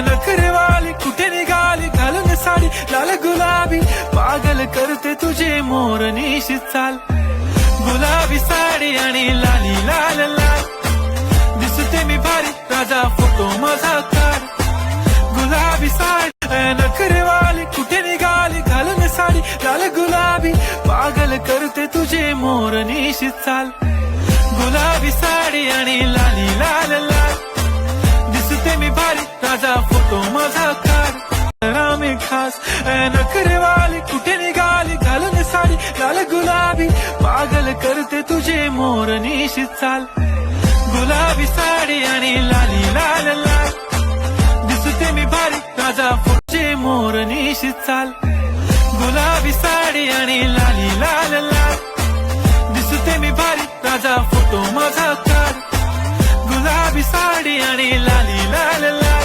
नखरेवाली कुठे निघाली घालून साडी लाल गुलाबी पागल करते तुझे मोर निशी चाल गुलाबी साडी आणि लाली लाल लाल दिसते मी भारी राजा फोटो माझा काढ गुलाबी साडी नखरेवाली कुठे निघाली घालून साडी लाल गुलाबी पागल करते तुझे मोर निशी चाल गुलाबी साडी आणि लाली लाल लाल दिसते मी भारी राजा फोटो माझा काढ रामी खास नखरेवाली कुठे निघाली घालून साडी लाल गुलाबी पागल करते तुझे मोर निशी चाल गुलाबी साडी आणि लाली लाल लाल दिसते मी भारी राजा फोटोचे मोर निशी चाल गुलाबी साडी आणि लाली लाल लाल दिसते मी भारी राजा फोटो माझा काढ गुलाबी साडी आणि लाली लाल लाल